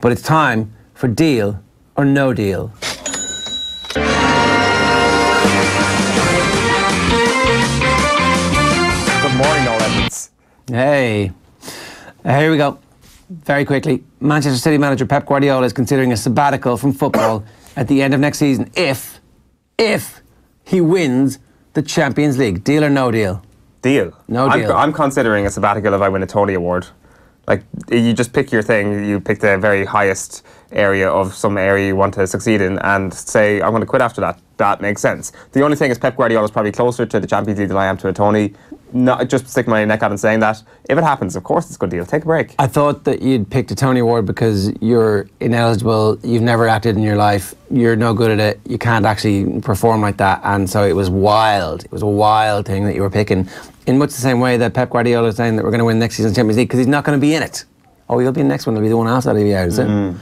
But it's time for Deal or No Deal. Good morning, Noel Edmonds. Hey. Here we go. Very quickly. Manchester City manager Pep Guardiola is considering a sabbatical from football at the end of next season if he wins the Champions League. Deal or no deal? Deal. No deal. I'm considering a sabbatical if I win a Tony Award. Like, you just pick your thing, you pick the very highest area of some area you want to succeed in and say, I'm going to quit after that. That makes sense. The only thing is Pep Guardiola is probably closer to the Champions League than I am to a Tony. Not just stick my neck out and saying that. If it happens, of course it's a good deal. Take a break. I thought that you'd picked a Tony Award because you're ineligible, you've never acted in your life, you're no good at it, you can't actually perform like that, and so it was wild. It was a wild thing that you were picking. In much the same way that Pep Guardiola is saying that we're going to win next season's Champions League because he's not going to be in it. Oh, he'll be in the next one, he'll be the one else that'll be out, is it?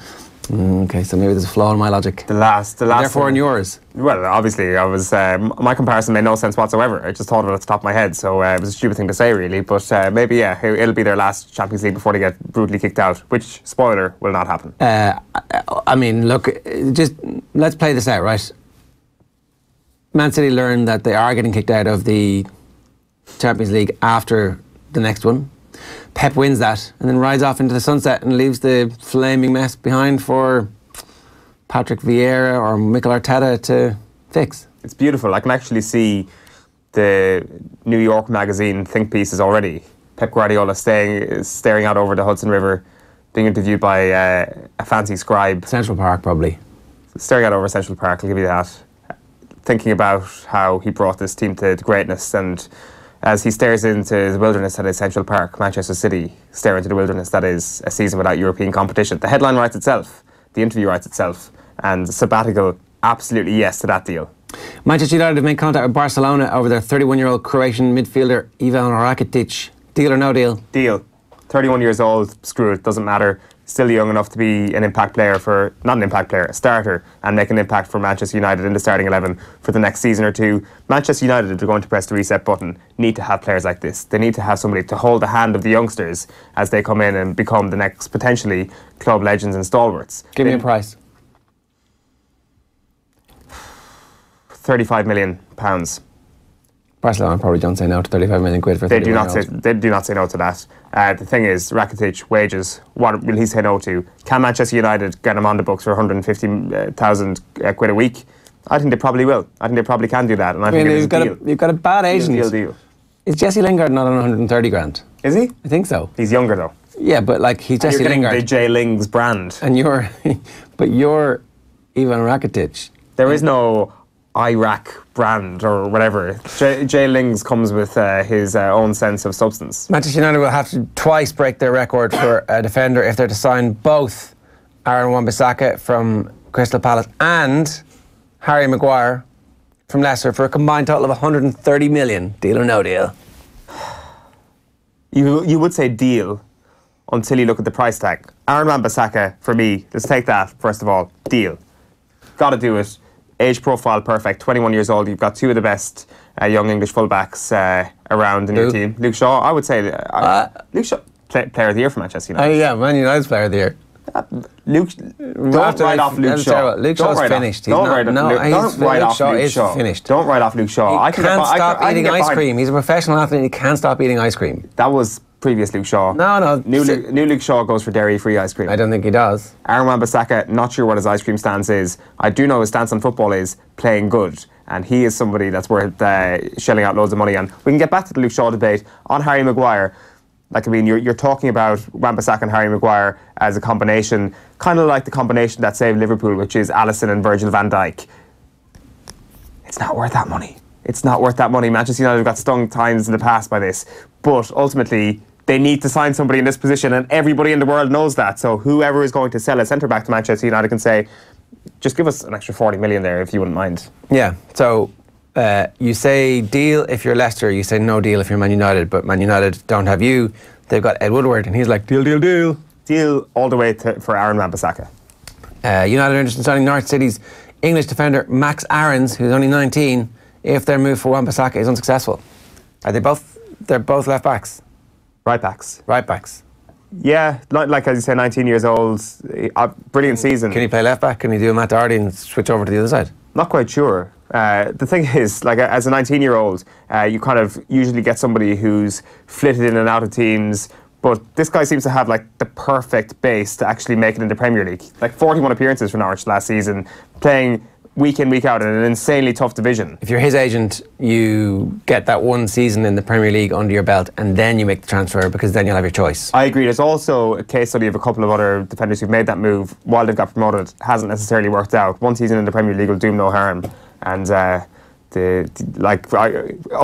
Okay, so maybe there's a flaw in my logic. The last Therefore one. in yours. Well, obviously, I was my comparison made no sense whatsoever. I just thought of it at the top of my head, so it was a stupid thing to say, really. But maybe, yeah, it'll be their last Champions League before they get brutally kicked out, which, spoiler, will not happen. I mean, look, just let's play this out, right? Man City learned that they are getting kicked out of the Champions League after the next one. Pep wins that and then rides off into the sunset and leaves the flaming mess behind for Patrick Vieira or Mikel Arteta to fix. It's beautiful. I can actually see the New York Magazine think pieces already. Pep Guardiola staring out over the Hudson River, being interviewed by a fancy scribe. Central Park, probably. Staring out over Central Park, I'll give you that. Thinking about how he brought this team to greatness, and as he stares into the wilderness that is Central Park, Manchester City stare into the wilderness that is a season without European competition. The headline writes itself, the interview writes itself, and sabbatical, absolutely yes to that deal. Manchester United have made contact with Barcelona over their 31-year-old Croatian midfielder Ivan Rakitic. Deal or no deal? Deal. 31 years old, screw it, doesn't matter. Still young enough to be an impact player not an impact player, a starter, and make an impact for Manchester United in the starting 11 for the next season or two. Manchester United, if they're going to press the reset button, need to have players like this. They need to have somebody to hold the hand of the youngsters as they come in and become the next, potentially, club legends and stalwarts. Give me a price. £35 million. Barcelona probably don't say no to 35 million quid for 31-year-old. They do not say no to that. The thing is, Rakitic, wages, what will he say no to? Can Manchester United get him on the books for 150,000 quid a week? I think they probably will. I think they probably can do that. And I think you've got a bad agent. Deal. Is Jesse Lingard not on 130 grand? Is he? I think so. He's younger though. Yeah, but like he's Jesse Lingard. The J Lings brand. And you're Ivan Rakitic. There is no Iraq brand or whatever. J Lings comes with his own sense of substance. Manchester United will have to twice break their record for a defender if they're to sign both Aaron Wan-Bissaka from Crystal Palace and Harry Maguire from Leicester for a combined total of 130 million. Deal or no deal? You would say deal until you look at the price tag. Aaron Wan-Bissaka, for me, let's take that first of all. Deal. Got to do it. Age profile perfect, 21 years old. You've got two of the best young English fullbacks around in your team. Luke Shaw, I would say Luke Shaw, player of the year for Manchester United. Oh yeah, Man United's player of the year. Don't write off Luke Shaw. Luke Shaw's finished. Don't write off Luke Shaw. Finished. Don't write off Luke Shaw. He can't stop eating ice cream. He's a professional athlete and he can't stop eating ice cream. That was previous Luke Shaw. No. New Luke Shaw goes for dairy-free ice cream. I don't think he does. Aaron Wan-Bissaka, not sure what his ice cream stance is. I do know his stance on football is playing good, and he is somebody that's worth shelling out loads of money on. We can get back to the Luke Shaw debate on Harry Maguire. Like, I mean, you're talking about Wan-Bissaka and Harry Maguire as a combination, kind of like the combination that saved Liverpool, which is Alisson and Virgil van Dijk. It's not worth that money. It's not worth that money. Manchester United have got stung times in the past by this, but ultimately they need to sign somebody in this position, and everybody in the world knows that. So whoever is going to sell a centre-back to Manchester United can say, just give us an extra 40 million there if you wouldn't mind. Yeah, so you say deal if you're Leicester, you say no deal if you're Man United, but Man United don't have you. They've got Ed Woodward, and he's like, deal, deal, deal. Deal all the way for Aaron Wan-Bissaka. United are interested in signing Norwich City's English defender Max Aarons, who's only 19, if their move for Wan-Bissaka is unsuccessful. Are they both? They're both left backs. Right backs. Right backs. Yeah, like as you say, 19 years old, brilliant season. Can he play left back? Can he do a Matt Doherty and switch over to the other side? Not quite sure. The thing is, like as a 19-year-old, you kind of usually get somebody who's flitted in and out of teams, but this guy seems to have like the perfect base to actually make it into Premier League. Like 41 appearances for Norwich last season, playing week in, week out in an insanely tough division. If you're his agent, you get that one season in the Premier League under your belt and then you make the transfer, because then you'll have your choice. I agree. There's also a case study of a couple of other defenders who've made that move while they've got promoted. Hasn't necessarily worked out. One season in the Premier League will do no harm. And of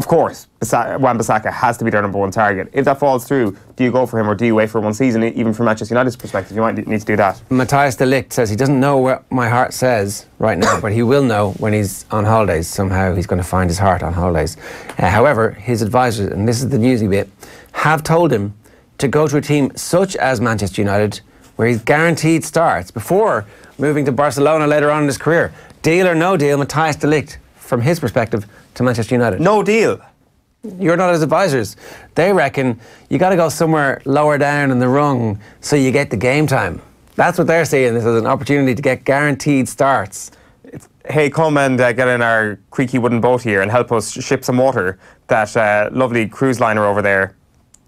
course, Wan-Bissaka has to be their number one target. If that falls through, do you go for him or do you wait for one season? Even from Manchester United's perspective, you might need to do that. Matthias de Ligt says he doesn't know what my heart says right now, but he will know when he's on holidays. Somehow he's going to find his heart on holidays. However, his advisors, and this is the newsy bit, have told him to go to a team such as Manchester United, where he's guaranteed starts before moving to Barcelona later on in his career. Deal or no deal, Matthias de Ligt, from his perspective, to Manchester United. No deal. You're not his advisors. They reckon you got to go somewhere lower down in the rung so you get the game time. That's what they're seeing. This is an opportunity to get guaranteed starts. Hey, come and get in our creaky wooden boat here and help us ship some water. That lovely cruise liner over there.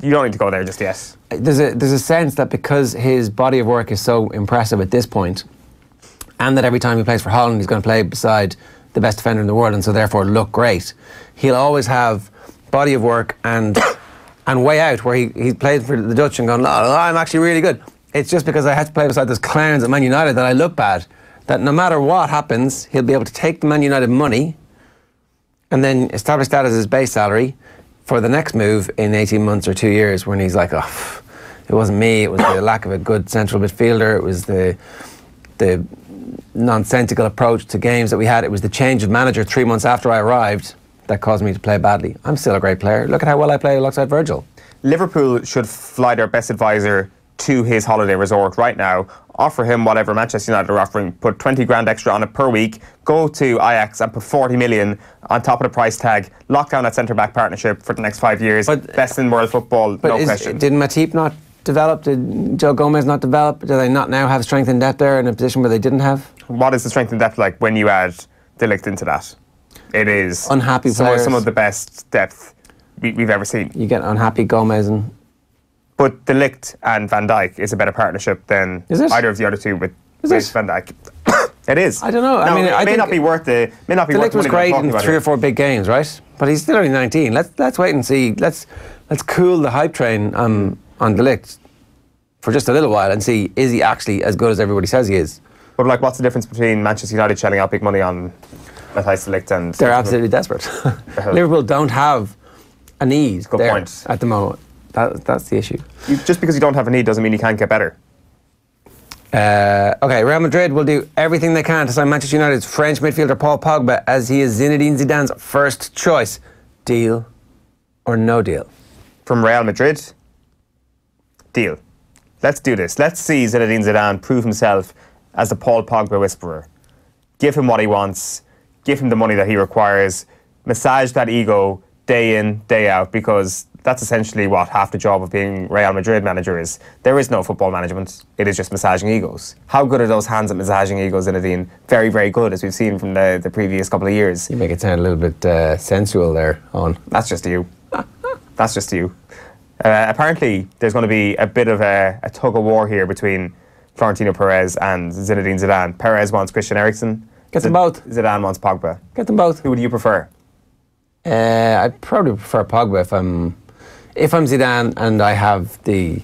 You don't need to go there just yet. There's a sense that because his body of work is so impressive at this point, and that every time he plays for Holland he's going to play beside the best defender in the world, and so therefore look great, he'll always have body of work and way out where he played for the Dutch and gone, oh, I'm actually really good. It's just because I had to play beside those clowns at Man United that I look bad, that no matter what happens, he'll be able to take the Man United money and then establish that as his base salary for the next move in 18 months or 2 years, when he's like, oh, it wasn't me, it was the lack of a good central midfielder, it was the nonsensical approach to games that we had, it was the change of manager 3 months after I arrived that caused me to play badly. I'm still a great player. Look at how well I played alongside Virgil. Liverpool should fly their best advisor to his holiday resort right now, offer him whatever Manchester United are offering, put 20 grand extra on it per week, go to Ajax and put 40 million on top of the price tag, lock down that centre-back partnership for the next 5 years, best in world football, no question. Did Matip not develop? Did Joe Gomez not develop? Do they not now have strength and depth there in a position where they didn't have? What is the strength and depth like when you add de Ligt into that? It is unhappy players. Some of the best depth we've ever seen. You get unhappy Gomez and... But de Ligt and Van Dijk is a better partnership than either of the other two with Van Dijk. It is. I don't know. Now, I mean, it may not be worth the. May not be de worth Ligt was great in 3 or 4 big games, right? But he's still only 19. Let's wait and see. Let's cool the hype train on de Ligt for just a little while and see, is he actually as good as everybody says he is? But like, what's the difference between Manchester United shelling out big money on Matthias de Ligt and... They're absolutely desperate. Liverpool don't have a need there at the moment. That's the issue. Just because you don't have a need doesn't mean you can't get better. Okay, Real Madrid will do everything they can to sign Manchester United's French midfielder Paul Pogba, as he is Zinedine Zidane's first choice. Deal or no deal? From Real Madrid? Deal. Let's do this. Let's see Zinedine Zidane prove himself as the Paul Pogba whisperer. Give him what he wants. Give him the money that he requires. Massage that ego day in, day out, because that's essentially what half the job of being Real Madrid manager is. There is no football management. It is just massaging egos. How good are those hands at massaging egos, Zinedine? Very, very good, as we've seen from the previous couple of years. You make it sound a little bit sensual there, Owen. That's just you. That's just you. Apparently, there's going to be a bit of a tug of war here between Florentino Perez and Zinedine Zidane. Perez wants Christian Eriksen. Get them both. Zidane wants Pogba. Get them both. Who would you prefer? I'd probably prefer Pogba if I'm Zidane and I have the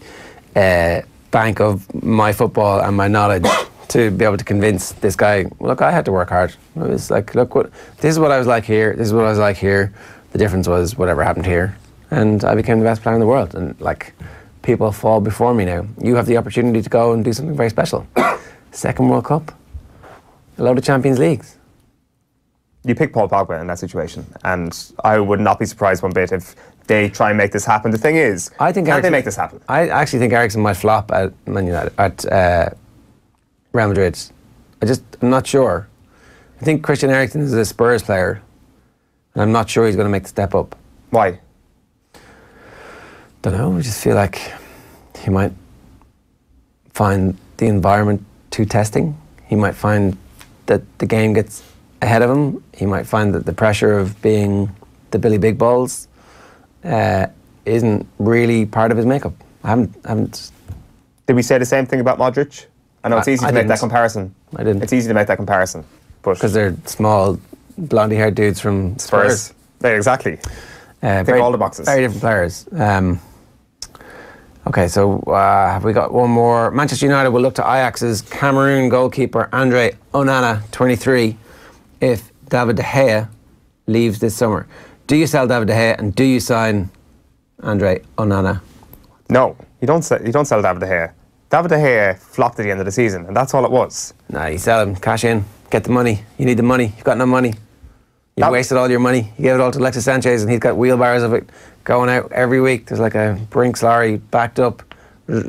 bank of my football and my knowledge to be able to convince this guy. Look, I had to work hard. It was like, look, this is what I was like here. This is what I was like here. The difference was whatever happened here, and I became the best player in the world. And like, people fall before me now. You have the opportunity to go and do something very special. Second World Cup, a load of Champions Leagues. You pick Paul Pogba in that situation, and I would not be surprised one bit if they try and make this happen. The thing is, can they make this happen? I actually think Eriksen might flop at Man United, at Real Madrid. I'm not sure. I think Christian Eriksen is a Spurs player, and I'm not sure he's going to make the step up. Why? Don't know. I just feel like he might find the environment too testing. He might find that the game gets ahead of him. He might find that the pressure of being the Billy Big Balls isn't really part of his makeup. I haven't. Did we say the same thing about Modric? I know it's easy to make that comparison. I didn't. It's easy to make that comparison. Because they're small, blondie-haired dudes from Spurs. Yeah, exactly. Tick all the boxes. Very different players. Okay, so have we got one more? Manchester United will look to Ajax's Cameroon goalkeeper Andre Onana, 23, if David De Gea leaves this summer. Do you sell David De Gea and do you sign Andre Onana? No, you don't sell David De Gea. David De Gea flopped at the end of the season, and that's all it was. Nah, you sell him, cash in, get the money. You need the money. You've got no money. You've wasted all your money. You gave it all to Alexis Sanchez, and he's got wheelbarrows of it going out every week. There's like a Brinks lorry backed up, and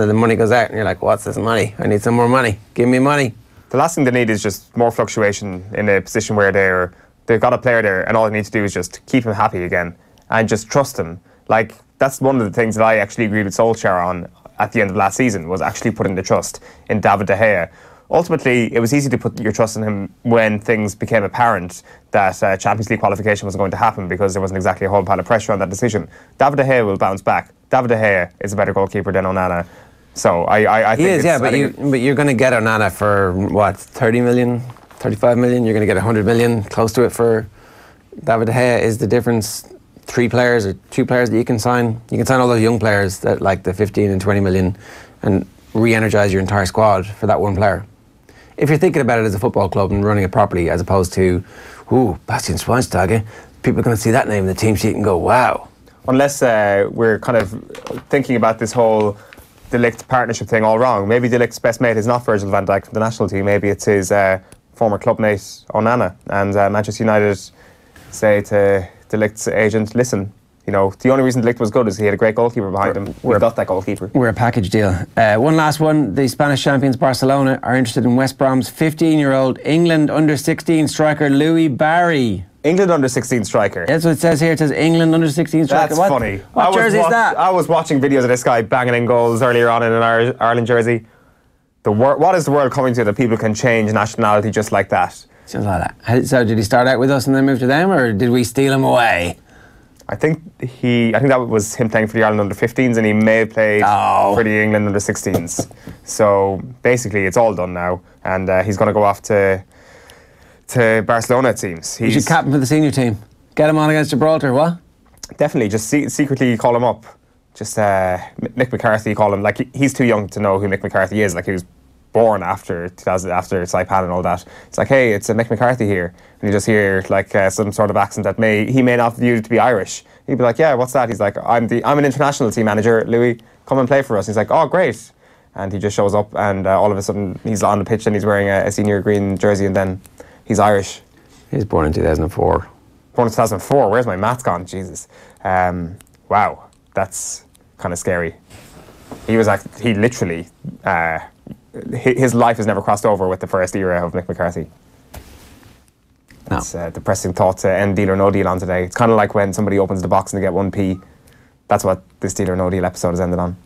then the money goes out, and you're like, what's this money? I need some more money. Give me money. The last thing they need is just more fluctuation in a position where they've got a player there, and all they need to do is just keep him happy again and just trust him. Like, that's one of the things that I actually agreed with Solskjaer on at the end of last season, was actually putting the trust in David De Gea. Ultimately, it was easy to put your trust in him when things became apparent that Champions League qualification wasn't going to happen, because there wasn't exactly a whole pile of pressure on that decision. David De Gea will bounce back. David De Gea is a better goalkeeper than Onana. So I think he is, yeah, but you're going to get Onana for, what, 30 million, 35 million? You're going to get 100 million, close to it for David De Gea. Is the difference 3 players or 2 players that you can sign? You can sign all those young players that like the 15 and 20 million and re-energise your entire squad for that one player. If you're thinking about it as a football club and running it properly, as opposed to, ooh, Bastian Schweinsteiger, people are going to see that name in the team sheet and go, wow. Unless we're kind of thinking about this whole De Ligt partnership thing all wrong. Maybe De Ligt's best mate is not Virgil van Dijk from the national team. Maybe it's his former club mate Onana. And Manchester United say to De Ligt's agent, listen, you know, the only reason De Ligt was good is he had a great goalkeeper behind him. We've got that goalkeeper. We're a package deal. One last one. The Spanish champions Barcelona are interested in West Brom's 15-year-old England under-16 striker Louis Barry. England under-16 striker. That's what it says here. It says England under-16 striker. That's funny. What jersey is that? I was watching videos of this guy banging in goals earlier on in an Ireland jersey. What is the world coming to that people can change nationality just like that? Just like that. So did he start out with us and then move to them, or did we steal him away? I think that was him playing for the Ireland under-15s, and he may have played for the England under-16s. So basically, it's all done now, and he's going to go off to Barcelona, it seems. You should captain for the senior team. Get him on against Gibraltar, what? Definitely, just secretly call him up. Just Mick McCarthy, call him. Like, he's too young to know who Mick McCarthy is. Like, he was born after Saipan and all that. It's like, hey, it's Mick McCarthy here, and you just hear like some sort of accent that he may not view to be Irish. He'd be like, yeah, what's that? He's like, I'm an international team manager, Louis, come and play for us. He's like, oh, great. And he just shows up, and all of a sudden he's on the pitch and he's wearing a senior green jersey, and then he's Irish. He was born in 2004. Born in 2004. Where's my maths gone? Jesus. Wow, that's kind of scary. He literally. His life has never crossed over with the first era of Mick McCarthy. No. It's a depressing thought to end Deal or No Deal on today. It's kind of like when somebody opens the box and they get 1p. That's what this Deal or No Deal episode has ended on.